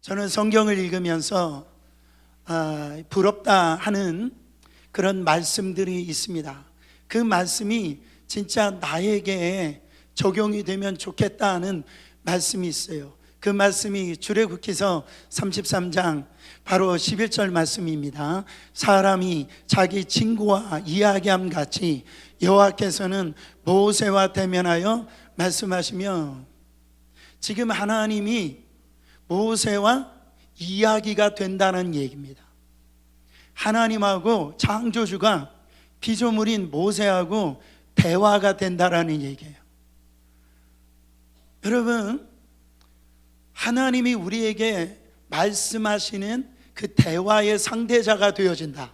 저는 성경을 읽으면서 부럽다 하는 그런 말씀들이 있습니다. 그 말씀이 진짜 나에게 적용이 되면 좋겠다 하는 말씀이 있어요. 그 말씀이 출애굽기서 33장 바로 11절 말씀입니다. 사람이 자기 친구와 이야기함 같이 여호와께서는 모세와 대면하여 말씀하시며, 지금 하나님이 모세와 이야기가 된다는 얘기입니다. 하나님하고 창조주가 피조물인 모세하고 대화가 된다라는 얘기예요. 여러분, 하나님이 우리에게 말씀하시는 그 대화의 상대자가 되어진다.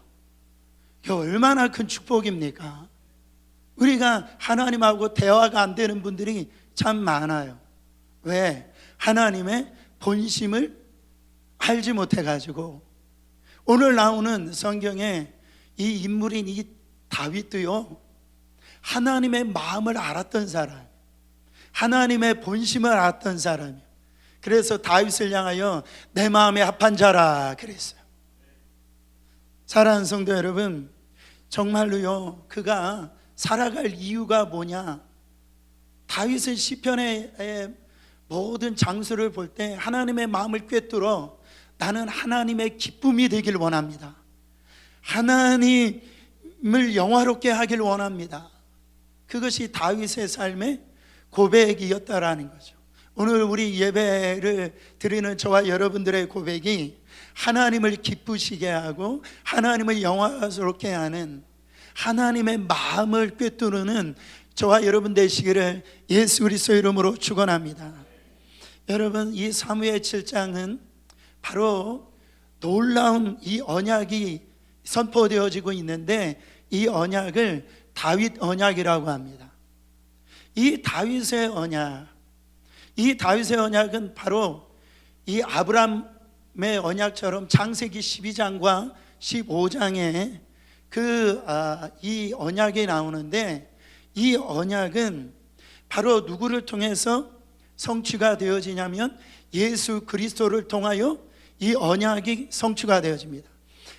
이게 얼마나 큰 축복입니까? 우리가 하나님하고 대화가 안 되는 분들이 참 많아요. 왜? 하나님의 본심을 알지 못해가지고. 오늘 나오는 성경에 이 인물인 이 다윗도요, 하나님의 마음을 알았던 사람, 하나님의 본심을 알았던 사람이에요. 그래서 다윗을 향하여 내 마음에 합한 자라 그랬어요. 사랑하는 성도 여러분, 정말로요, 그가 살아갈 이유가 뭐냐? 다윗은 시편의 모든 장수를 볼 때 하나님의 마음을 꿰뚫어 나는 하나님의 기쁨이 되길 원합니다. 하나님을 영화롭게 하길 원합니다. 그것이 다윗의 삶의 고백이었다라는 거죠. 오늘 우리 예배를 드리는 저와 여러분들의 고백이 하나님을 기쁘시게 하고 하나님을 영화스럽게 하는 하나님의 마음을 꿰뚫는 저와 여러분 되시기를 예수 그리스도 이름으로 축원합니다. 여러분, 이 사무엘 7장은 바로 놀라운 이 언약이 선포되어지고 있는데, 이 언약을 다윗 언약이라고 합니다. 이 다윗의 언약은 바로 이 아브라함의 언약처럼 창세기 12장과 15장에 이 언약이 나오는데, 이 언약은 바로 누구를 통해서 성취가 되어지냐면 예수 그리스도를 통하여 이 언약이 성취가 되어집니다.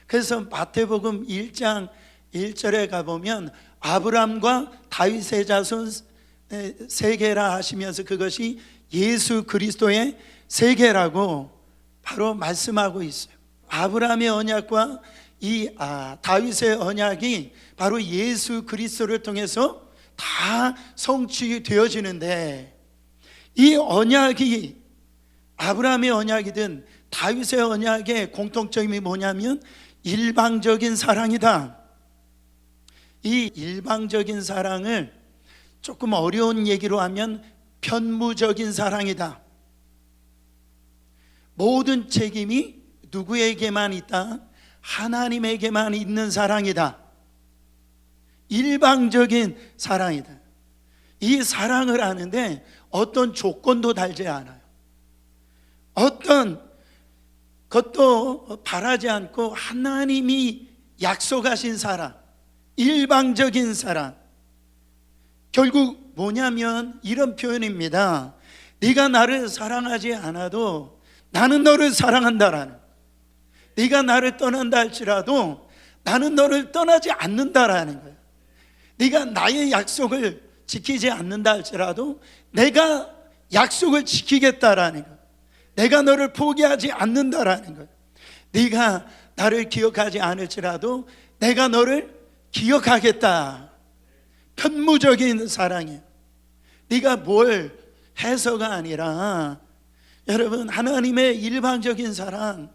그래서 마태복음 1장 1절에 가보면 아브라함과 다윗의 자손 세계라 하시면서 그것이 예수 그리스도의 세계라고 바로 말씀하고 있어요. 아브라함의 언약과 이 다윗의 언약이 바로 예수 그리스도를 통해서 다 성취되어지는데, 이 언약이 아브라함의 언약이든 다윗의 언약의 공통점이 뭐냐면 일방적인 사랑이다. 이 일방적인 사랑을 조금 어려운 얘기로 하면 편무적인 사랑이다. 모든 책임이 누구에게만 있다? 하나님에게만 있는 사랑이다. 일방적인 사랑이다. 이 사랑을 하는데 어떤 조건도 달지 않아요. 어떤 것도 바라지 않고 하나님이 약속하신 사랑, 일방적인 사랑. 결국 뭐냐면 이런 표현입니다. 네가 나를 사랑하지 않아도 나는 너를 사랑한다라는, 네가 나를 떠난다 할지라도 나는 너를 떠나지 않는다라는 거예요. 네가 나의 약속을 지키지 않는다 할지라도 내가 약속을 지키겠다라는 거예요. 내가 너를 포기하지 않는다라는 거예요. 네가 나를 기억하지 않을지라도 내가 너를 기억하겠다. 편무적인 사랑이에요. 네가 뭘 해서가 아니라, 여러분, 하나님의 일방적인 사랑,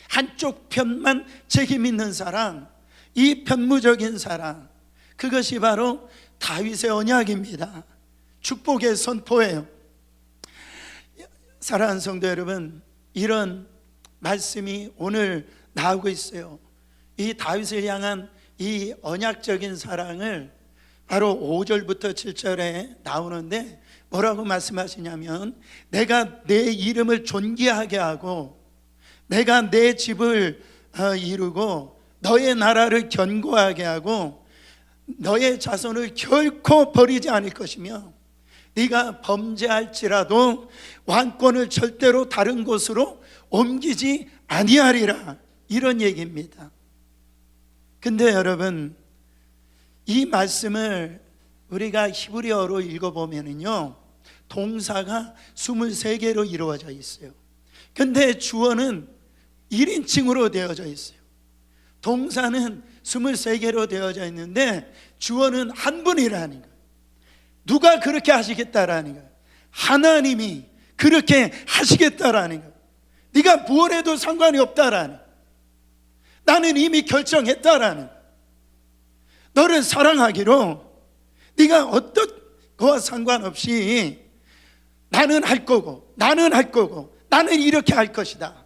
한쪽 편만 책임 있는 사랑, 이 편무적인 사랑, 그것이 바로 다윗의 언약입니다. 축복의 선포예요. 사랑하는 성도 여러분, 이런 말씀이 오늘 나오고 있어요. 이 다윗을 향한 이 언약적인 사랑을 바로 5절부터 7절에 나오는데 뭐라고 말씀하시냐면, 내가 내 이름을 존귀하게 하고 내가 내 집을 이루고 너의 나라를 견고하게 하고 너의 자손을 결코 버리지 않을 것이며, 네가 범죄할지라도 왕권을 절대로 다른 곳으로 옮기지 아니하리라, 이런 얘기입니다. 근데 여러분, 이 말씀을 우리가 히브리어로 읽어보면요, 동사가 23개로 이루어져 있어요. 근데 주어는 1인칭으로 되어져 있어요. 동사는 23개로 되어져 있는데 주어는 한 분이라는 거예요. 누가 그렇게 하시겠다라는 거예요. 하나님이 그렇게 하시겠다라는 거예요. 네가 뭘 해도 상관이 없다라는 거예요. 나는 이미 결정했다라는 거예요. 너를 사랑하기로 네가 어떤 거와 상관없이 나는 할 거고, 나는 할 거고, 나는 이렇게 할 것이다.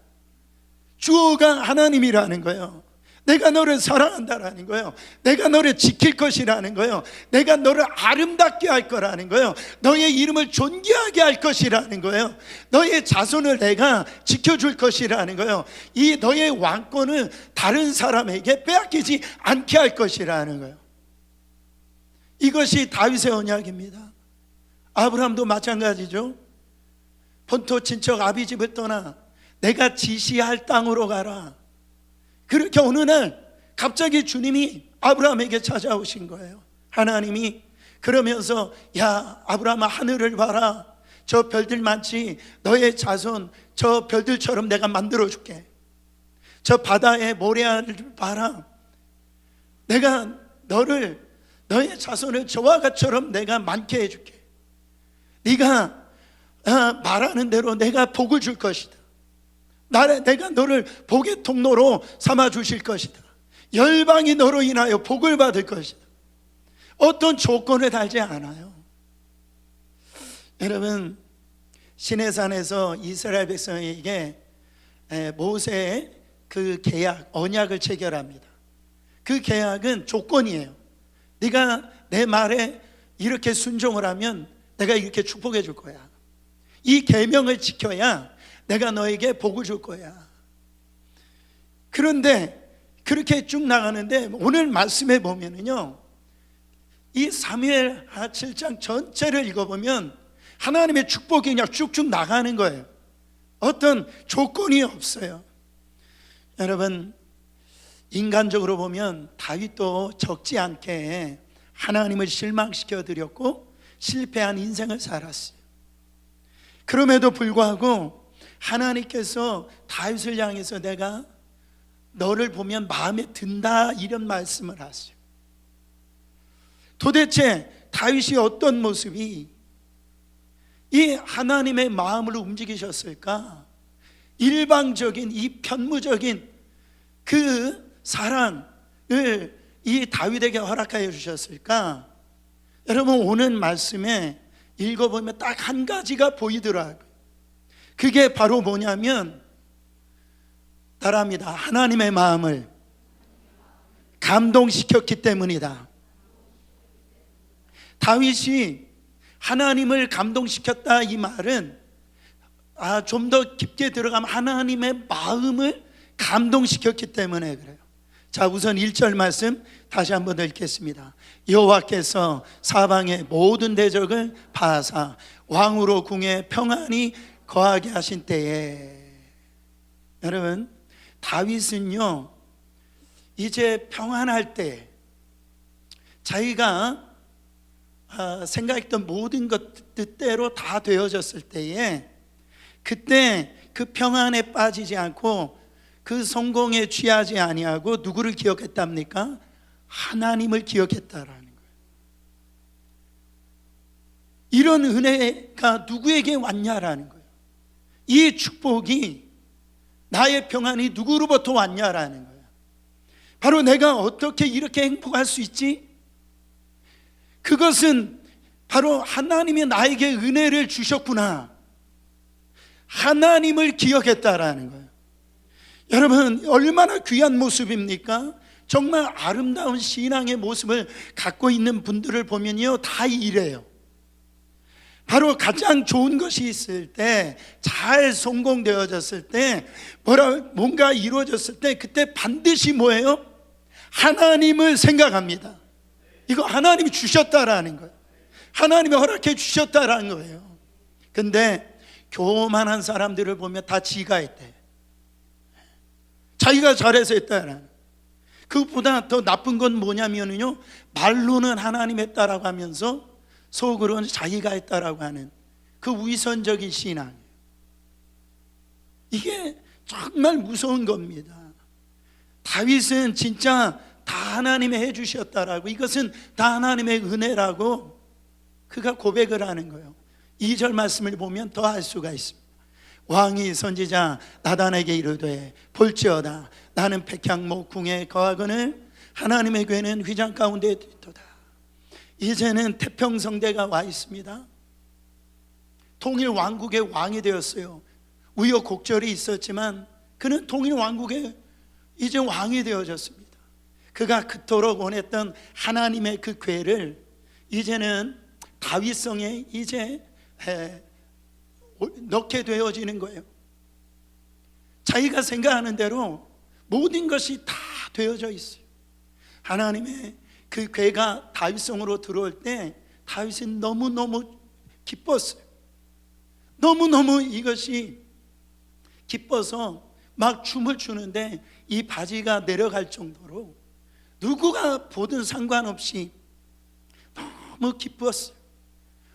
주어가 하나님이라는 거예요. 내가 너를 사랑한다라는 거예요. 내가 너를 지킬 것이라는 거예요. 내가 너를 아름답게 할 거라는 거예요. 너의 이름을 존귀하게 할 것이라는 거예요. 너의 자손을 내가 지켜줄 것이라는 거예요. 이 너의 왕권을 다른 사람에게 빼앗기지 않게 할 것이라는 거예요. 이것이 다윗의 언약입니다. 아브라함도 마찬가지죠. 본토 친척 아비집을 떠나 내가 지시할 땅으로 가라. 그렇게 어느 날 갑자기 주님이 아브라함에게 찾아오신 거예요. 하나님이 그러면서, 야 아브라함아, 하늘을 봐라. 저 별들 많지? 너의 자손 저 별들처럼 내가 만들어줄게. 저 바다의 모래알을 봐라. 내가 너의 자손을 저와 같이처럼 내가 많게 해줄게. 네가 말하는 대로 내가 복을 줄 것이다. 내가 너를 복의 통로로 삼아 주실 것이다. 열방이 너로 인하여 복을 받을 것이다. 어떤 조건을 달지 않아요. 여러분, 시내산에서 이스라엘 백성에게 모세의 그 계약, 언약을 체결합니다. 그 계약은 조건이에요. 네가 내 말에 이렇게 순종을 하면 내가 이렇게 축복해 줄 거야. 이 계명을 지켜야 내가 너에게 복을 줄 거야. 그런데 그렇게 쭉 나가는데 오늘 말씀에 보면은요, 이 사무엘 7장 전체를 읽어보면 하나님의 축복이 그냥 쭉쭉 나가는 거예요. 어떤 조건이 없어요. 여러분, 인간적으로 보면 다윗도 적지 않게 하나님을 실망시켜 드렸고 실패한 인생을 살았어요. 그럼에도 불구하고 하나님께서 다윗을 향해서 내가 너를 보면 마음에 든다, 이런 말씀을 하세요. 도대체 다윗이 어떤 모습이 이 하나님의 마음을 움직이셨을까? 일방적인 이 편무적인 그 사랑을 이 다윗에게 허락하여 주셨을까? 여러분, 오늘 말씀에 읽어보면 딱 한 가지가 보이더라고요. 그게 바로 뭐냐면, 따라합니다. 하나님의 마음을 감동시켰기 때문이다. 다윗이 하나님을 감동시켰다, 이 말은 좀 더 깊게 들어가면 하나님의 마음을 감동시켰기 때문에 그래요. 자, 우선 1절 말씀 다시 한번 읽겠습니다. 여호와께서 사방의 모든 대적을 파하사 왕으로 궁에 평안히 거하게 하신 때에. 여러분, 다윗은요 이제 평안할 때, 자기가 생각했던 모든 것 뜻대로 다 되어졌을 때에, 그때 그 평안에 빠지지 않고 그 성공에 취하지 아니하고 누구를 기억했답니까? 하나님을 기억했다라는 거예요. 이런 은혜가 누구에게 왔냐라는 거예요. 이 축복이, 나의 평안이 누구로부터 왔냐라는 거예요. 바로 내가 어떻게 이렇게 행복할 수 있지? 그것은 바로 하나님이 나에게 은혜를 주셨구나, 하나님을 기억했다라는 거예요. 여러분, 얼마나 귀한 모습입니까? 정말 아름다운 신앙의 모습을 갖고 있는 분들을 보면요, 다 이래요. 바로 가장 좋은 것이 있을 때, 잘 성공되어졌을 때, 뭔가 이루어졌을 때, 그때 반드시 뭐예요? 하나님을 생각합니다. 이거 하나님이 주셨다라는 거예요. 하나님이 허락해 주셨다라는 거예요. 근데 교만한 사람들을 보면 다 지가 했대. 자기가 잘해서 했다라는. 그것보다 더 나쁜 건 뭐냐면요, 말로는 하나님 했다라고 하면서 속으로는 자기가 했다라고 하는 그 위선적인 신앙. 이게 정말 무서운 겁니다. 다윗은 진짜 다 하나님이 해주셨다라고, 이것은 다 하나님의 은혜라고 그가 고백을 하는 거예요. 2절 말씀을 보면 더 알 수가 있습니다. 왕이 선지자 나단에게 이르되 볼지어다 나는 백향목 궁에 거하거늘 하나님의 궤는 휘장 가운데 있도다. 이제는 태평성대가 와 있습니다. 통일 왕국의 왕이 되었어요. 우여곡절이 있었지만 그는 통일 왕국의 이제 왕이 되어졌습니다. 그가 그토록 원했던 하나님의 그 궤를 이제는 다윗성에 이제 넣게 되어지는 거예요. 자기가 생각하는 대로 모든 것이 다 되어져 있어요. 하나님의 그 궤가 다윗성으로 들어올 때 다윗은 너무너무 기뻤어요. 너무너무 이것이 기뻐서 막 춤을 추는데 이 바지가 내려갈 정도로 누구가 보든 상관없이 너무 기뻤어요.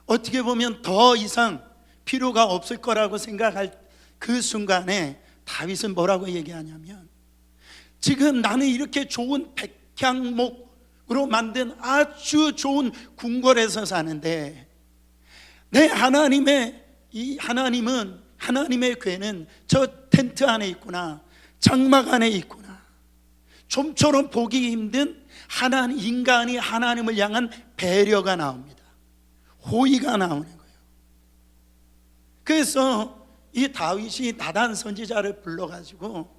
어떻게 보면 더 이상 필요가 없을 거라고 생각할 그 순간에 다윗은 뭐라고 얘기하냐면, 지금 나는 이렇게 좋은 백향목으로 만든 아주 좋은 궁궐에서 사는데 내 하나님의 이 하나님의 궤는 저 텐트 안에 있구나, 장막 안에 있구나. 좀처럼 보기 힘든 인간이 하나님을 향한 배려가 나옵니다. 호의가 나오는 거예요. 그래서 이 다윗이 나단 선지자를 불러가지고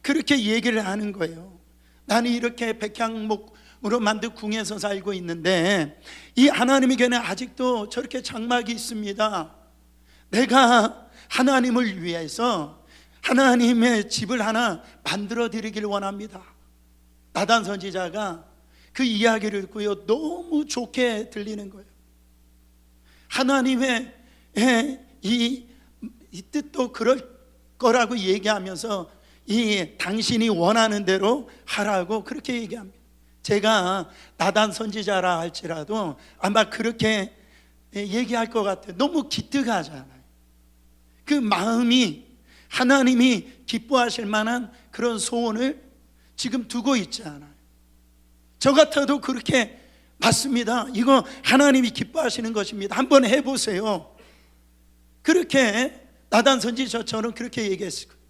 그렇게 얘기를 하는 거예요. 나는 이렇게 백향목으로 만든 궁에서 살고 있는데 이 하나님에게는 아직도 저렇게 장막이 있습니다. 내가 하나님을 위해서 하나님의 집을 하나 만들어 드리길 원합니다. 나단 선지자가 그 이야기를 듣고요, 너무 좋게 들리는 거예요. 하나님의 이 뜻도 그럴 거라고 얘기하면서 당신이 원하는 대로 하라고 그렇게 얘기합니다. 제가 나단 선지자라 할지라도 아마 그렇게 얘기할 것 같아요. 너무 기특하잖아요. 그 마음이 하나님이 기뻐하실 만한 그런 소원을 지금 두고 있지 않아요. 저 같아도 그렇게 맞습니다. 이거 하나님이 기뻐하시는 것입니다. 한번 해보세요. 그렇게 나단 선지자처럼 그렇게 얘기했을 거예요.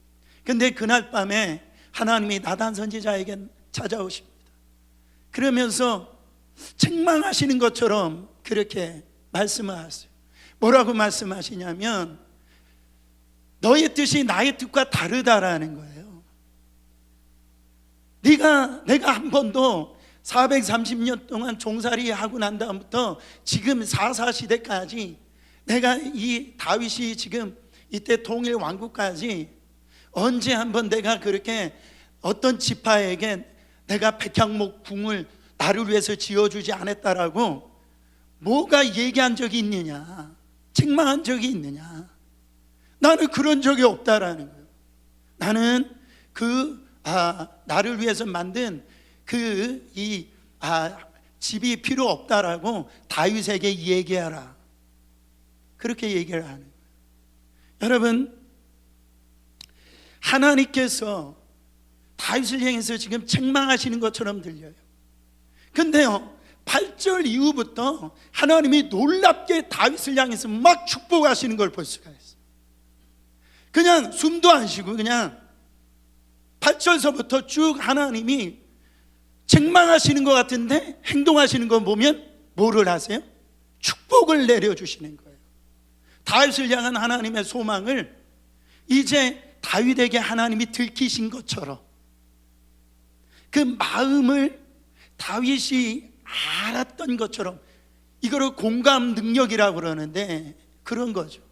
근데 그날 밤에 하나님이 나단 선지자에게 찾아오십니다. 그러면서 책망하시는 것처럼 그렇게 말씀을 하세요. 뭐라고 말씀하시냐면 너의 뜻이 나의 뜻과 다르다라는 거예요. 내가 한 번도 430년 동안 종살이 하고 난 다음부터 지금 사사시대까지 내가 이 다윗이 지금 이때 통일 왕국까지 언제 한번 내가 그렇게 어떤 지파에게 내가 백향목 궁을 나를 위해서 지어주지 않았다라고 뭐가 얘기한 적이 있느냐, 책망한 적이 있느냐. 나는 그런 적이 없다라는 거예요. 나는 나를 위해서 만든 집이 필요 없다라고 다윗에게 얘기하라. 그렇게 얘기를 하는 거예요. 여러분, 하나님께서 다윗을 향해서 지금 책망하시는 것처럼 들려요. 근데요, 8절 이후부터 하나님이 놀랍게 다윗을 향해서 막 축복하시는 걸 볼 수가 있어요. 그냥 숨도 안 쉬고 그냥 8절서부터 쭉 하나님이 책망하시는 것 같은데 행동하시는 거 보면 뭐를 하세요? 축복을 내려주시는 거예요. 다윗을 향한 하나님의 소망을 이제 다윗에게 하나님이 들키신 것처럼 그 마음을 다윗이 알았던 것처럼, 이거를 공감 능력이라고 그러는데 그런 거죠.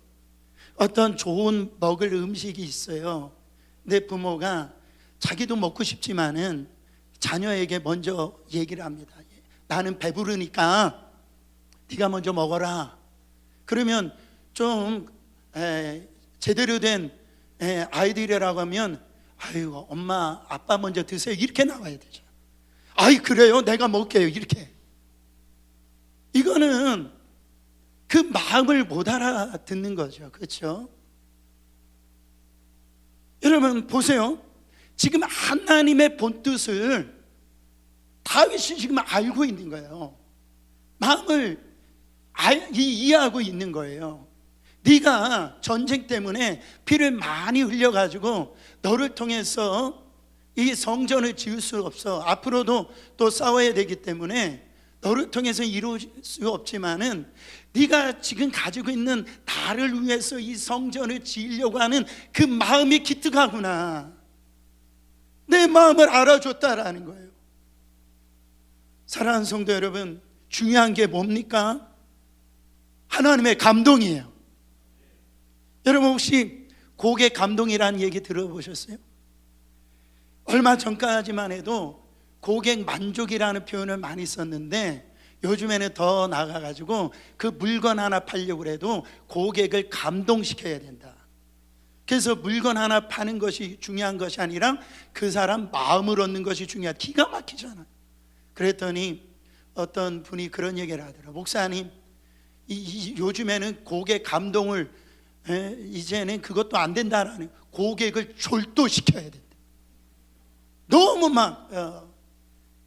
어떤 좋은 먹을 음식이 있어요. 내 부모가 자기도 먹고 싶지만은 자녀에게 먼저 얘기를 합니다. 나는 배부르니까 네가 먼저 먹어라. 그러면 좀 제대로 된 아이들이라고 하면 아이고 엄마 아빠 먼저 드세요 이렇게 나와야 되죠. 아이 그래요 내가 먹게요 이렇게. 이거는 그 마음을 못 알아듣는 거죠. 그렇죠? 여러분 보세요. 지금 하나님의 본뜻을 다윗이 지금 알고 있는 거예요. 마음을 이해하고 있는 거예요. 네가 전쟁 때문에 피를 많이 흘려가지고 너를 통해서 이 성전을 지을 수 없어. 앞으로도 또 싸워야 되기 때문에 너를 통해서 이룰 수 없지만은 네가 지금 가지고 있는 나를 위해서 이 성전을 지으려고 하는 그 마음이 기특하구나. 내 마음을 알아줬다라는 거예요. 사랑하는 성도 여러분, 중요한 게 뭡니까? 하나님의 감동이에요. 여러분 혹시 고객 감동이라는 얘기 들어보셨어요? 얼마 전까지만 해도 고객 만족이라는 표현을 많이 썼는데 요즘에는 더 나아가가지고 그 물건 하나 팔려고 해도 고객을 감동시켜야 된다. 그래서 물건 하나 파는 것이 중요한 것이 아니라 그 사람 마음을 얻는 것이 중요하다. 기가 막히잖아요. 그랬더니 어떤 분이 그런 얘기를 하더라고요. 목사님, 요즘에는 고객 감동을 이제는 그것도 안 된다라는, 고객을 졸도시켜야 된다. 너무 막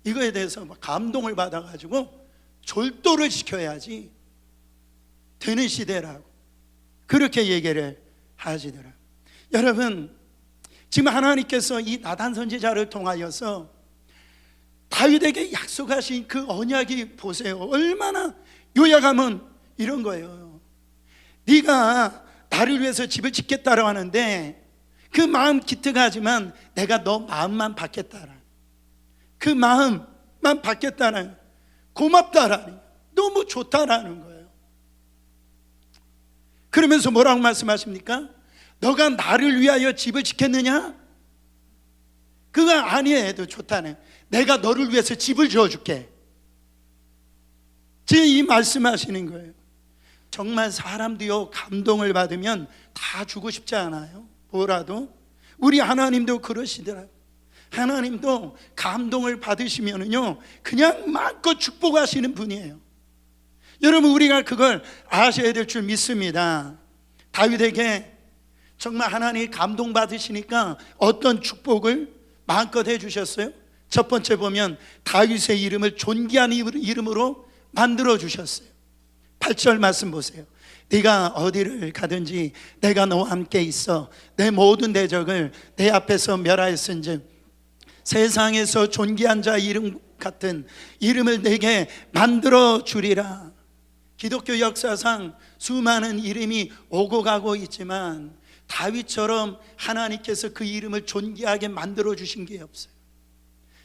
이거에 대해서 막 감동을 받아가지고 졸도를 시켜야지 되는 시대라고 그렇게 얘기를 하시더라고요. 여러분 지금 하나님께서 이 나단 선지자를 통하여서 다윗에게 약속하신 그 언약이 보세요. 얼마나 요약하면 이런 거예요. 네가 나를 위해서 집을 짓겠다고 하는데 그 마음 기특하지만 내가 너 마음만 받겠다라, 그 마음만 받겠다는, 고맙다라는, 너무 좋다라는 거예요. 그러면서 뭐라고 말씀하십니까? 너가 나를 위하여 집을 짓겠느냐? 그거 아니에도 좋다네. 내가 너를 위해서 집을 지어줄게. 지금 이 말씀하시는 거예요. 정말 사람도요 감동을 받으면 다 주고 싶지 않아요? 뭐라도. 우리 하나님도 그러시더라고요. 하나님도 감동을 받으시면은요 그냥 마음껏 축복하시는 분이에요. 여러분 우리가 그걸 아셔야 될 줄 믿습니다. 다윗에게 정말 하나님이 감동받으시니까 어떤 축복을 마음껏 해주셨어요? 첫 번째 보면 다윗의 이름을 존귀한 이름으로 만들어 주셨어요. 8절 말씀 보세요. 네가 어디를 가든지 내가 너와 함께 있어 내 모든 대적을 내 앞에서 멸하였은즉 세상에서 존귀한 자 이름 같은 이름을 내게 만들어 주리라. 기독교 역사상 수많은 이름이 오고 가고 있지만 다윗처럼 하나님께서 그 이름을 존귀하게 만들어 주신 게 없어요.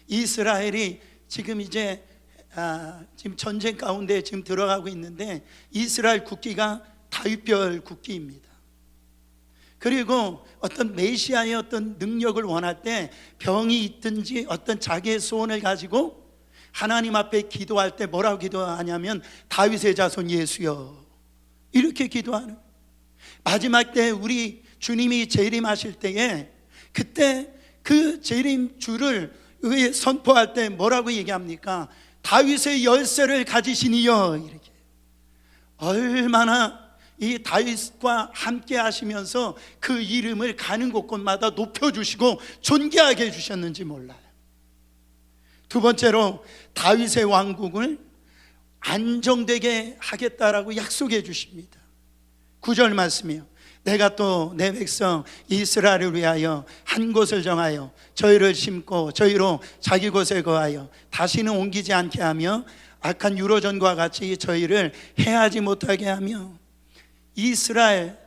이스라엘이 지금 이제 지금 전쟁 가운데 지금 들어가고 있는데 이스라엘 국기가 다윗별 국기입니다. 그리고 어떤 메시아의 어떤 능력을 원할 때 병이 있든지 어떤 자기의 소원을 가지고 하나님 앞에 기도할 때 뭐라고 기도하냐면 다윗의 자손 예수여 이렇게 기도하는. 마지막 때 우리 주님이 재림하실 때에 그때 그 재림 주를 선포할 때 뭐라고 얘기합니까? 다윗의 열쇠를 가지신 이여. 이렇게 얼마나 이 다윗과 함께 하시면서 그 이름을 가는 곳곳마다 높여주시고 존귀하게 해주셨는지 몰라요. 두 번째로 다윗의 왕국을 안정되게 하겠다라고 약속해 주십니다. 9절 말씀이요. 내가 또 내 백성 이스라엘을 위하여 한 곳을 정하여 저희를 심고 저희로 자기 곳에 거하여 다시는 옮기지 않게 하며 악한 유로전과 같이 저희를 해하지 못하게 하며. 이스라엘,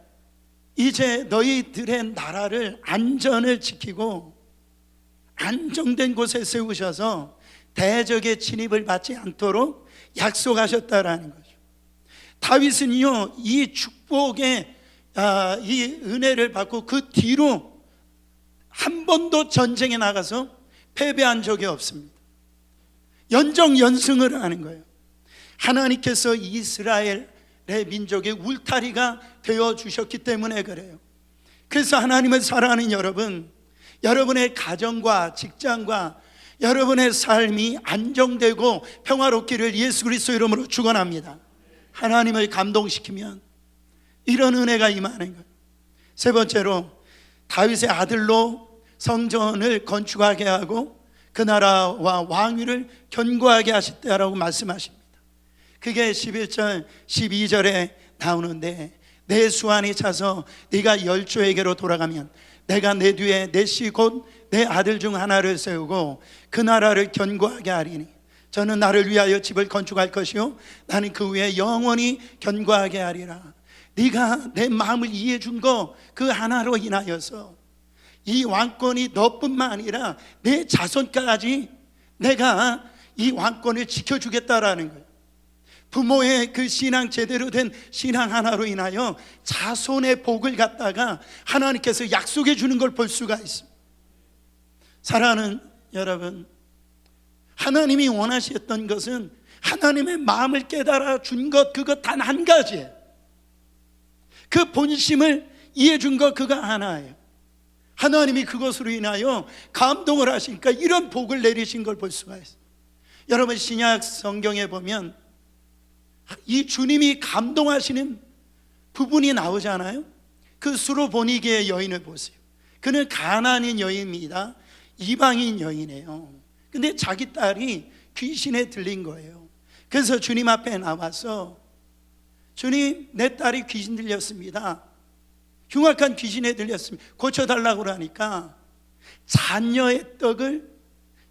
이제 너희들의 나라를 안전을 지키고 안정된 곳에 세우셔서 대적의 침입을 받지 않도록 약속하셨다라는 거죠. 다윗은요 이 축복의 이 은혜를 받고 그 뒤로 한 번도 전쟁에 나가서 패배한 적이 없습니다. 연정연승을 하는 거예요. 하나님께서 이스라엘의 민족의 울타리가 되어 주셨기 때문에 그래요. 그래서 하나님을 사랑하는 여러분, 여러분의 가정과 직장과 여러분의 삶이 안정되고 평화롭기를 예수 그리스도 이름으로 축원합니다. 하나님을 감동시키면 이런 은혜가 임하는 거예요. 세 번째로, 다윗의 아들로 성전을 건축하게 하고 그 나라와 왕위를 견고하게 하셨다라고 말씀하십니다. 그게 11절 12절에 나오는데, 내 수완이 차서 네가 열조에게로 돌아가면 내가 내 뒤에 내 씨 곧 내 아들 중 하나를 세우고 그 나라를 견고하게 하리니 저는 나를 위하여 집을 건축할 것이요 나는 그 위에 영원히 견고하게 하리라. 네가 내 마음을 이해해 준 거 그 하나로 인하여서 이 왕권이 너뿐만 아니라 내 자손까지 내가 이 왕권을 지켜주겠다라는 거예요. 부모의 그 신앙, 제대로 된 신앙 하나로 인하여 자손의 복을 갖다가 하나님께서 약속해 주는 걸 볼 수가 있습니다. 사랑하는 여러분, 하나님이 원하셨던 것은 하나님의 마음을 깨달아 준 것, 그것 단 한 가지예요. 그 본심을 이해해 준 것 그거 하나예요. 하나님이 그것으로 인하여 감동을 하시니까 이런 복을 내리신 걸 볼 수가 있어요. 여러분, 신약 성경에 보면 이 주님이 감동하시는 부분이 나오잖아요. 그 수로보니게의 여인을 보세요. 그는 가나안인 여인입니다. 이방인 여인이에요. 근데 자기 딸이 귀신에 들린 거예요. 그래서 주님 앞에 나와서, 주님, 내 딸이 귀신 들렸습니다. 흉악한 귀신에 들렸습니다. 고쳐달라고 그러니까 자녀의 떡을,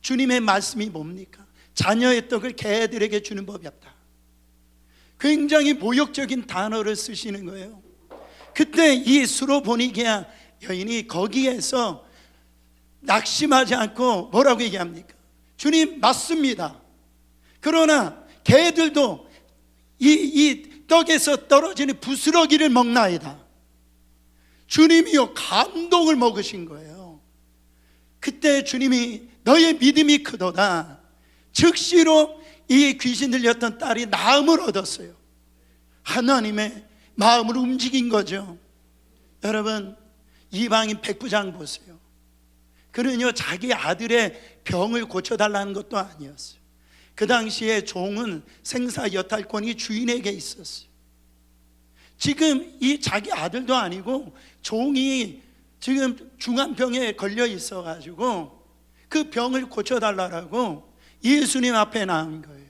주님의 말씀이 뭡니까? 자녀의 떡을 개들에게 주는 법이 없다. 굉장히 모욕적인 단어를 쓰시는 거예요. 그때 이 수로보니게아 여인이 거기에서 낙심하지 않고 뭐라고 얘기합니까? 주님, 맞습니다. 그러나 개들도 이 떡에서 떨어지는 부스러기를 먹나이다. 주님이요, 감동을 먹으신 거예요. 그때 주님이 너의 믿음이 크도다. 즉시로 이 귀신 들렸던 딸이 나음을 얻었어요. 하나님의 마음을 움직인 거죠. 여러분, 이방인 백부장 보세요. 그는요, 자기 아들의 병을 고쳐달라는 것도 아니었어요. 그 당시에 종은 생사 여탈권이 주인에게 있었어요. 지금 이 자기 아들도 아니고 종이 지금 중환병에 걸려 있어가지고 그 병을 고쳐달라고 예수님 앞에 나온 거예요.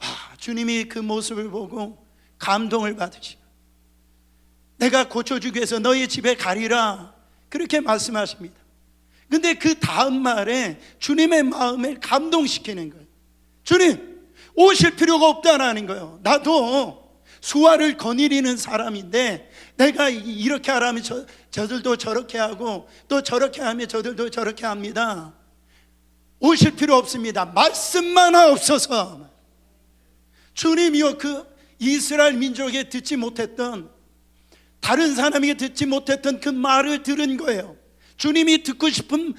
와, 주님이 그 모습을 보고 감동을 받으시고, 내가 고쳐주기 위해서 너희 집에 가리라, 그렇게 말씀하십니다. 근데 그 다음 말에 주님의 마음을 감동시키는 거예요. 주님, 오실 필요가 없다라는 거예요. 나도 수화를 거느리는 사람인데 내가 이렇게 하라면 저들도 저렇게 하고 또 저렇게 하면 저들도 저렇게 합니다. 오실 필요 없습니다. 말씀만 하옵소서. 주님이요, 그 이스라엘 민족에 듣지 못했던, 다른 사람에게 듣지 못했던 그 말을 들은 거예요. 주님이 듣고 싶은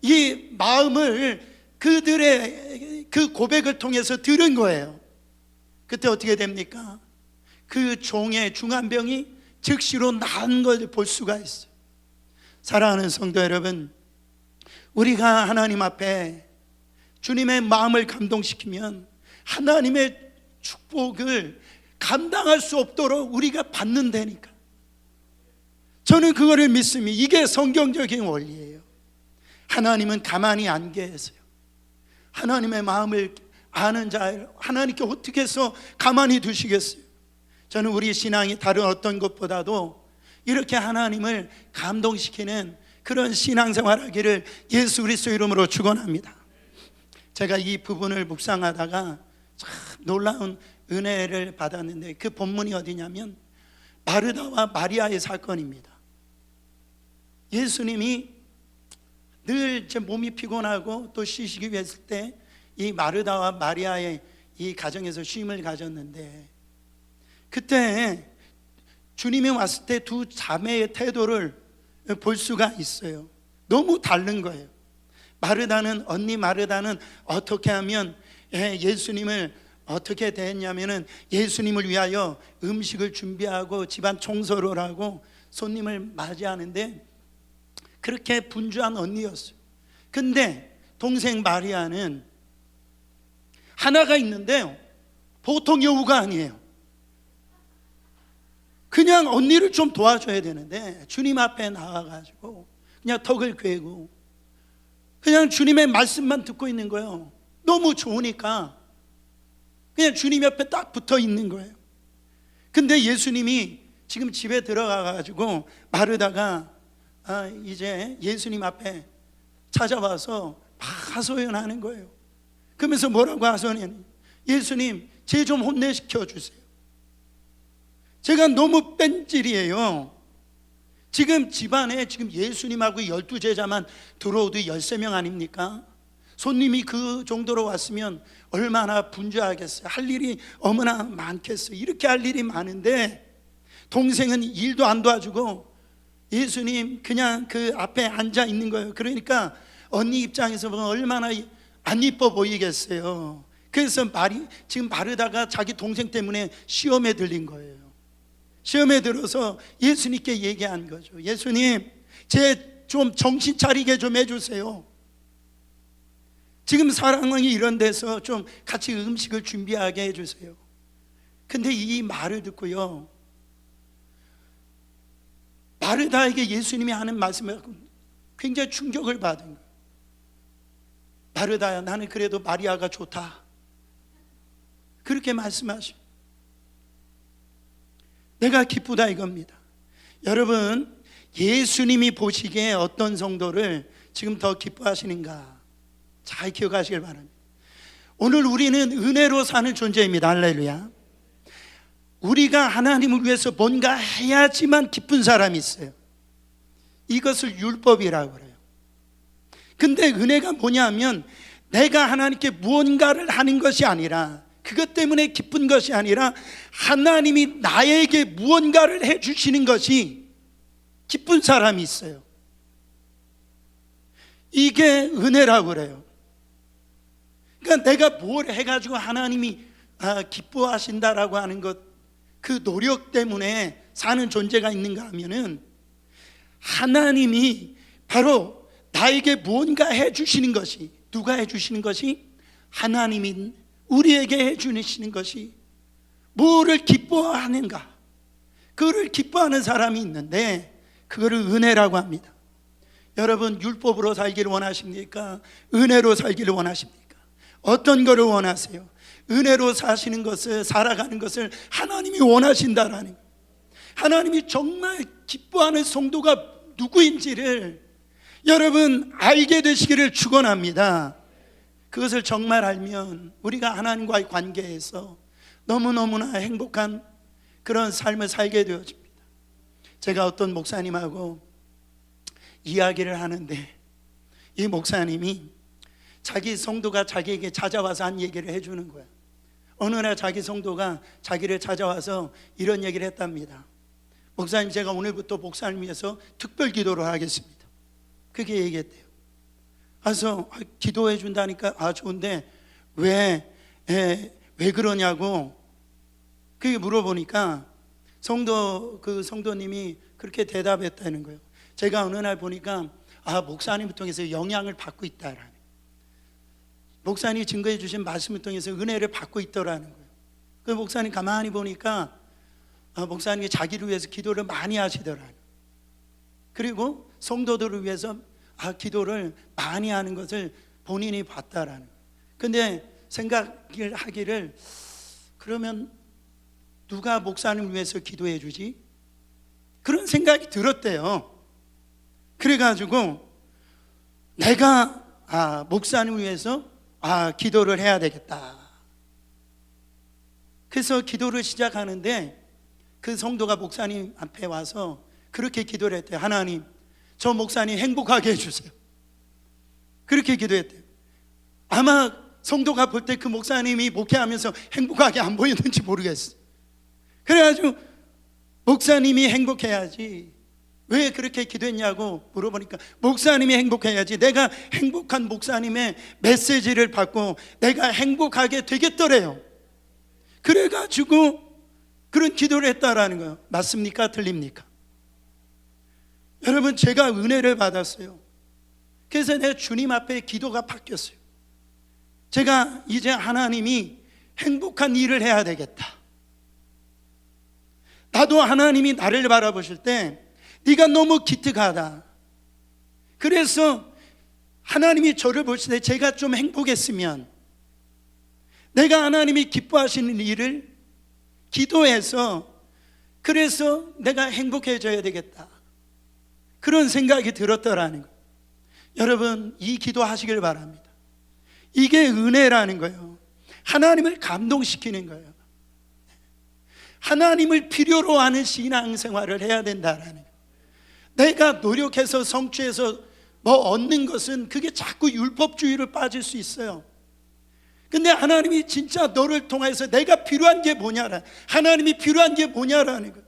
이 마음을 그들의 그 고백을 통해서 들은 거예요. 그때 어떻게 됩니까? 그 종의 중환병이 즉시로 나은 걸 볼 수가 있어요. 사랑하는 성도 여러분, 우리가 하나님 앞에 주님의 마음을 감동시키면 하나님의 축복을 감당할 수 없도록 우리가 받는다니까. 저는 그거를 믿습니다. 이게 성경적인 원리예요. 하나님은 가만히 안 계세요. 하나님의 마음을 아는 자를 하나님께 어떻게 해서 가만히 두시겠어요? 저는 우리 신앙이 다른 어떤 것보다도 이렇게 하나님을 감동시키는 그런 신앙생활 하기를 예수 그리스도 이름으로 축원합니다. 제가 이 부분을 묵상하다가 참 놀라운 은혜를 받았는데, 그 본문이 어디냐면 마르다와 마리아의 사건입니다. 예수님이 늘 제 몸이 피곤하고 또 쉬시기 위해 했을 때 이 마르다와 마리아의 이 가정에서 쉼을 가졌는데, 그때 주님이 왔을 때 두 자매의 태도를 볼 수가 있어요. 너무 다른 거예요. 언니 마르다는 어떻게 하면 예수님을 어떻게 대했냐면은 예수님을 위하여 음식을 준비하고 집안 청소를 하고 손님을 맞이하는데, 그렇게 분주한 언니였어요. 근데 동생 마리아는 하나가 있는데요, 보통 여우가 아니에요. 그냥 언니를 좀 도와줘야 되는데 주님 앞에 나와가지고 그냥 턱을 괴고 그냥 주님의 말씀만 듣고 있는 거예요. 너무 좋으니까 그냥 주님 옆에 딱 붙어 있는 거예요. 근데 예수님이 지금 집에 들어가가지고 마르다가 이제 예수님 앞에 찾아와서 막 하소연하는 거예요. 그러면서 뭐라고 하소연해요? 예수님, 쟤 좀 혼내시켜 주세요. 제가 너무 뺀질이에요. 지금 집안에 지금 예수님하고 12제자만 들어오도 13명 아닙니까? 손님이 그 정도로 왔으면 얼마나 분주하겠어요. 할 일이 얼마나 많겠어요. 이렇게 할 일이 많은데 동생은 일도 안 도와주고 예수님 그냥 그 앞에 앉아 있는 거예요. 그러니까 언니 입장에서 보면 얼마나 안 이뻐 보이겠어요. 그래서 지금 마르다가 자기 동생 때문에 시험에 들린 거예요. 시험에 들어서 예수님께 얘기한 거죠. 예수님, 제 좀 정신 차리게 좀 해주세요. 지금 상황이 이런 데서 좀 같이 음식을 준비하게 해주세요. 근데 이 말을 듣고요, 마르다에게 예수님이 하는 말씀에 굉장히 충격을 받은 거예요. 마르다야, 나는 그래도 마리아가 좋다, 그렇게 말씀하셔. 내가 기쁘다 이겁니다. 여러분, 예수님이 보시기에 어떤 성도를 지금 더 기뻐하시는가 잘 기억하시길 바랍니다. 오늘 우리는 은혜로 사는 존재입니다. 할렐루야. 우리가 하나님을 위해서 뭔가 해야지만 기쁜 사람이 있어요. 이것을 율법이라고 그래요. 근데 은혜가 뭐냐면 내가 하나님께 무언가를 하는 것이 아니라, 그것 때문에 기쁜 것이 아니라 하나님이 나에게 무언가를 해주시는 것이 기쁜 사람이 있어요. 이게 은혜라고 그래요. 그러니까 내가 뭘 해가지고 하나님이 기뻐하신다라고 하는 것, 그 노력 때문에 사는 존재가 있는가 하면은 하나님이 바로 나에게 무언가 해주시는 것이, 누가 해주시는 것이? 하나님이 우리에게 해주시는 것이 뭐를 기뻐하는가, 그거를 기뻐하는 사람이 있는데 그거를 은혜라고 합니다. 여러분, 율법으로 살기를 원하십니까? 은혜로 살기를 원하십니까? 어떤 거를 원하세요? 은혜로 사시는 것을, 살아가는 것을 하나님이 원하신다라는 거예요. 하나님이 정말 기뻐하는 성도가 누구인지를 여러분 알게 되시기를 축원합니다. 그것을 정말 알면 우리가 하나님과의 관계에서 너무너무나 행복한 그런 삶을 살게 되어집니다. 제가 어떤 목사님하고 이야기를 하는데 이 목사님이 자기 성도가 자기에게 찾아와서 한 얘기를 해주는 거예요. 어느 날 자기 성도가 자기를 찾아와서 이런 얘기를 했답니다. 목사님, 제가 오늘부터 목사님 위해서 특별 기도를 하겠습니다. 그렇게 얘기했대요. 그래서 기도해 준다니까 좋은데 왜 그러냐고 그게 물어보니까 그 성도님이 그렇게 대답했다는 거예요. 제가 어느 날 보니까 목사님을 통해서 영향을 받고 있다라는, 목사님이 증거해 주신 말씀을 통해서 은혜를 받고 있더라는 거예요. 그 목사님 가만히 보니까 목사님이 자기를 위해서 기도를 많이 하시더라고요. 그리고 성도들을 위해서 기도를 많이 하는 것을 본인이 봤다라는 거예요. 근데 생각을 하기를, 그러면 누가 목사님을 위해서 기도해 주지? 그런 생각이 들었대요. 그래가지고 내가 목사님을 위해서 기도를 해야 되겠다. 그래서 기도를 시작하는데 그 성도가 목사님 앞에 와서 그렇게 기도를 했대요. 하나님, 저 목사님 행복하게 해주세요. 그렇게 기도했대요. 아마 성도가 볼 때 그 목사님이 목회하면서 행복하게 안 보였는지 모르겠어요. 그래가지고 목사님이 행복해야지, 왜 그렇게 기도했냐고 물어보니까 목사님이 행복해야지, 내가 행복한 목사님의 메시지를 받고 내가 행복하게 되겠더래요. 그래가지고 그런 기도를 했다라는 거예요. 맞습니까? 틀립니까? 여러분, 제가 은혜를 받았어요. 그래서 내 주님 앞에 기도가 바뀌었어요. 제가 이제 하나님이 행복한 일을 해야 되겠다. 나도 하나님이 나를 바라보실 때 네가 너무 기특하다. 그래서 하나님이 저를 보실 때 제가 좀 행복했으면, 내가 하나님이 기뻐하시는 일을 기도해서 그래서 내가 행복해져야 되겠다, 그런 생각이 들었더라는 거예요. 여러분, 이 기도하시길 바랍니다. 이게 은혜라는 거예요. 하나님을 감동시키는 거예요. 하나님을 필요로 하는 신앙생활을 해야 된다라는 거예요. 내가 노력해서 성취해서 뭐 얻는 것은 그게 자꾸 율법주의로 빠질 수 있어요. 근데 하나님이 진짜 너를 통해서 내가 필요한 게 뭐냐라, 하나님이 필요한 게 뭐냐라는 거예요.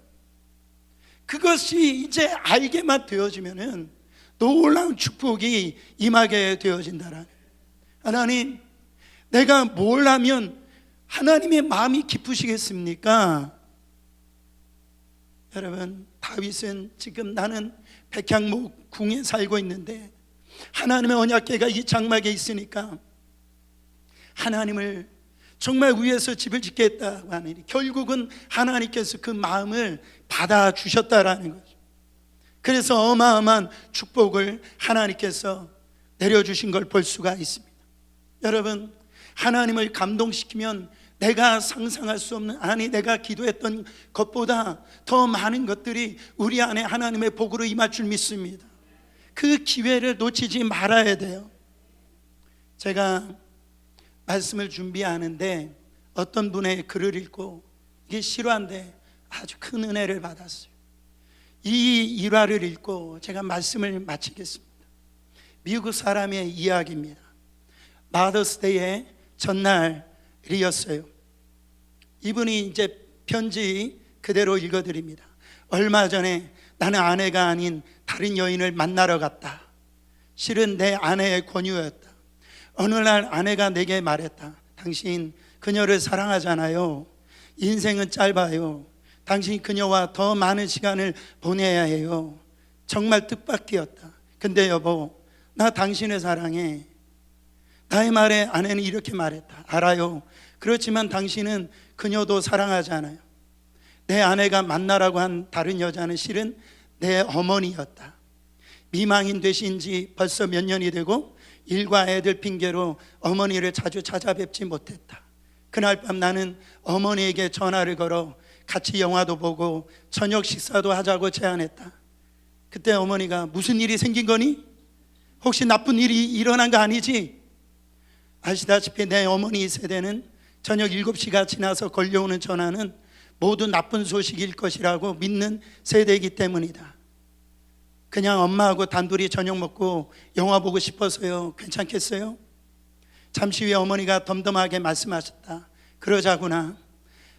그것이 이제 알게만 되어지면은 놀라운 축복이 임하게 되어진다라는 거예요. 하나님, 내가 뭘 하면 하나님의 마음이 기쁘시겠습니까? 여러분, 다윗은 지금 나는 백향목 궁에 살고 있는데 하나님의 언약궤가 이 장막에 있으니까 하나님을 정말 위해서 집을 짓겠다고 하니 결국은 하나님께서 그 마음을 받아주셨다라는 거죠. 그래서 어마어마한 축복을 하나님께서 내려주신 걸 볼 수가 있습니다. 여러분, 하나님을 감동시키면 내가 상상할 수 없는, 아니 내가 기도했던 것보다 더 많은 것들이 우리 안에 하나님의 복으로 임할 줄 믿습니다. 그 기회를 놓치지 말아야 돼요. 제가 말씀을 준비하는데 어떤 분의 글을 읽고 이게 실화인데 아주 큰 은혜를 받았어요. 이 일화를 읽고 제가 말씀을 마치겠습니다. 미국 사람의 이야기입니다. 마더스데이의 전날이었어요. 이분이 이제 편지 그대로 읽어드립니다. 얼마 전에 나는 아내가 아닌 다른 여인을 만나러 갔다. 실은 내 아내의 권유였다. 어느 날 아내가 내게 말했다. 당신 그녀를 사랑하잖아요. 인생은 짧아요. 당신 그녀와 더 많은 시간을 보내야 해요. 정말 뜻밖이었다. 근데 여보, 나 당신을 사랑해. 나의 말에 아내는 이렇게 말했다. 알아요. 그렇지만 당신은 그녀도 사랑하잖아요. 내 아내가 만나라고 한 다른 여자는 실은 내 어머니였다. 미망인 되신 지 벌써 몇 년이 되고 일과 애들 핑계로 어머니를 자주 찾아뵙지 못했다. 그날 밤 나는 어머니에게 전화를 걸어 같이 영화도 보고 저녁 식사도 하자고 제안했다. 그때 어머니가 무슨 일이 생긴 거니? 혹시 나쁜 일이 일어난 거 아니지? 아시다시피 내 어머니 세대는 저녁 7시가 지나서 걸려오는 전화는 모두 나쁜 소식일 것이라고 믿는 세대이기 때문이다. 그냥 엄마하고 단둘이 저녁 먹고 영화 보고 싶어서요. 괜찮겠어요? 잠시 후에 어머니가 덤덤하게 말씀하셨다. 그러자구나.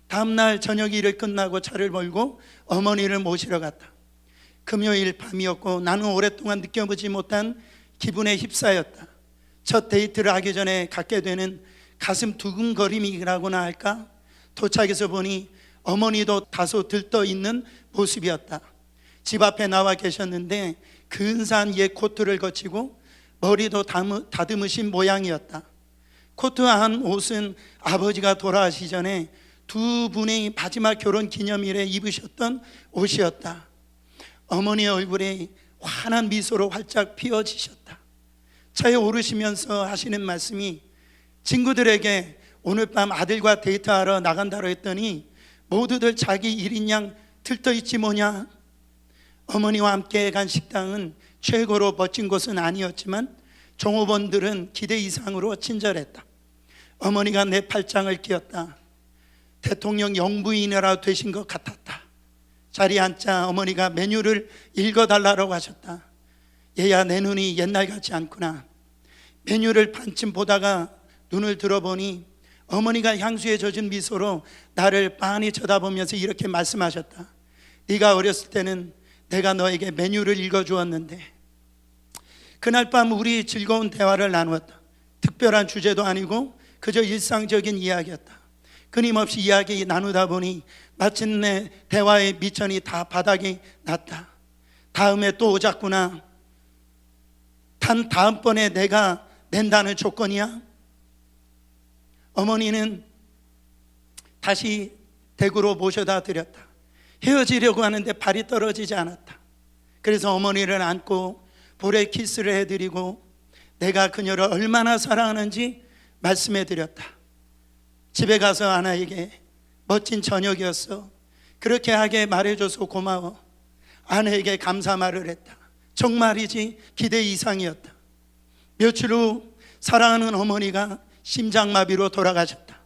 다음날 저녁 일을 끝나고 차를 몰고 어머니를 모시러 갔다. 금요일 밤이었고 나는 오랫동안 느껴보지 못한 기분에 휩싸였다. 첫 데이트를 하기 전에 갖게 되는 가슴 두근거림이라고나 할까? 도착해서 보니 어머니도 다소 들떠있는 모습이었다. 집 앞에 나와 계셨는데 근사한 옛 코트를 거치고 머리도 다듬으신 모양이었다. 코트한 옷은 아버지가 돌아가시 전에 두 분의 마지막 결혼 기념일에 입으셨던 옷이었다. 어머니의 얼굴에 환한 미소로 활짝 피어지셨다. 차에 오르시면서 하시는 말씀이 친구들에게 오늘 밤 아들과 데이트하러 나간다고 했더니 모두들 자기 일인 양 들떠있지 뭐냐. 어머니와 함께 간 식당은 최고로 멋진 곳은 아니었지만 종업원들은 기대 이상으로 친절했다. 어머니가 내 팔짱을 끼었다. 대통령 영부인이라 되신 것 같았다. 자리에 앉자 어머니가 메뉴를 읽어달라고 하셨다. 얘야, 내 눈이 옛날 같지 않구나. 메뉴를 반쯤 보다가 눈을 들어보니 어머니가 향수에 젖은 미소로 나를 빤히 쳐다보면서 이렇게 말씀하셨다. 네가 어렸을 때는 내가 너에게 메뉴를 읽어주었는데. 그날 밤 우리 즐거운 대화를 나누었다. 특별한 주제도 아니고 그저 일상적인 이야기였다. 끊임없이 이야기 나누다 보니 마침내 대화의 미천이 다 바닥이 났다. 다음에 또 오자꾸나. 단 다음번에 내가 낸다는 조건이야? 어머니는 다시 댁으로 모셔다 드렸다. 헤어지려고 하는데 발이 떨어지지 않았다. 그래서 어머니를 안고 볼에 키스를 해드리고 내가 그녀를 얼마나 사랑하는지 말씀해 드렸다. 집에 가서 아내에게 멋진 저녁이었어, 그렇게 하게 말해줘서 고마워, 아내에게 감사 말을 했다. 정말이지 기대 이상이었다. 며칠 후 사랑하는 어머니가 심장마비로 돌아가셨다.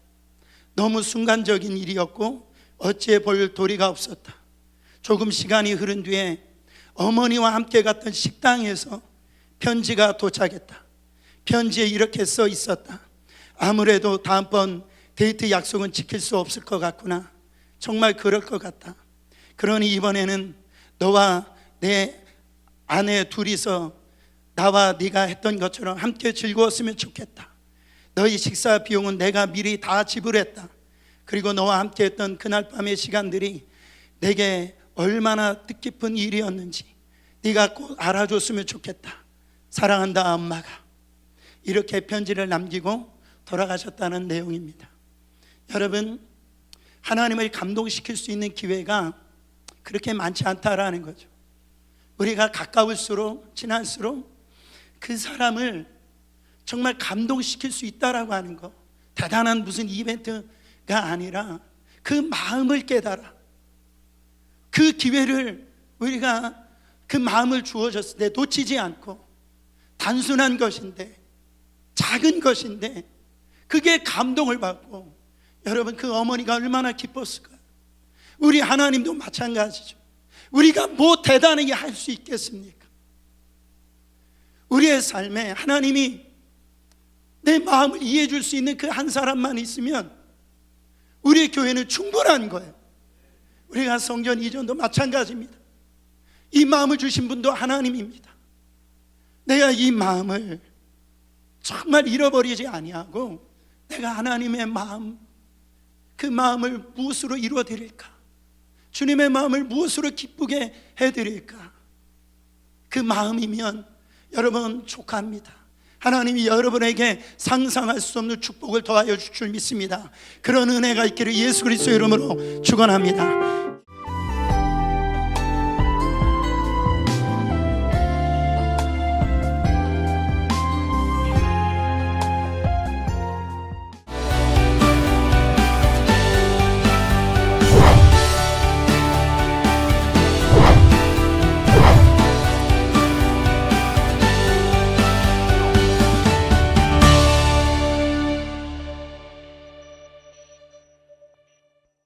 너무 순간적인 일이었고 어찌해 볼 도리가 없었다. 조금 시간이 흐른 뒤에 어머니와 함께 갔던 식당에서 편지가 도착했다. 편지에 이렇게 써 있었다. 아무래도 다음번 데이트 약속은 지킬 수 없을 것 같구나. 정말 그럴 것 같다. 그러니 이번에는 너와 내 아내 둘이서 나와 네가 했던 것처럼 함께 즐거웠으면 좋겠다. 너희 식사 비용은 내가 미리 다 지불했다. 그리고 너와 함께 했던 그날 밤의 시간들이 내게 얼마나 뜻깊은 일이었는지 네가 꼭 알아줬으면 좋겠다. 사랑한다, 엄마가. 이렇게 편지를 남기고 돌아가셨다는 내용입니다. 여러분, 하나님을 감동시킬 수 있는 기회가 그렇게 많지 않다라는 거죠. 우리가 가까울수록, 친할수록 그 사람을 정말 감동시킬 수 있다라고 하는 거, 대단한 무슨 이벤트가 아니라 그 마음을 깨달아. 그 기회를 우리가 그 마음을 주어졌을 때 놓치지 않고, 단순한 것인데, 작은 것인데 그게 감동을 받고, 여러분, 그 어머니가 얼마나 기뻤을까요? 우리 하나님도 마찬가지죠. 우리가 뭐 대단하게 할 수 있겠습니까? 우리의 삶에 하나님이 내 마음을 이해해 줄 수 있는 그 한 사람만 있으면 우리의 교회는 충분한 거예요. 우리가 성전 이전도 마찬가지입니다. 이 마음을 주신 분도 하나님입니다. 내가 이 마음을 정말 잃어버리지 아니하고 내가 하나님의 마음, 그 마음을 무엇으로 이루어드릴까? 주님의 마음을 무엇으로 기쁘게 해드릴까? 그 마음이면 여러분 족합니다. 하나님이 여러분에게 상상할 수 없는 축복을 더하여 주실 줄 믿습니다. 그런 은혜가 있기를 예수 그리스도의 이름으로 축원합니다.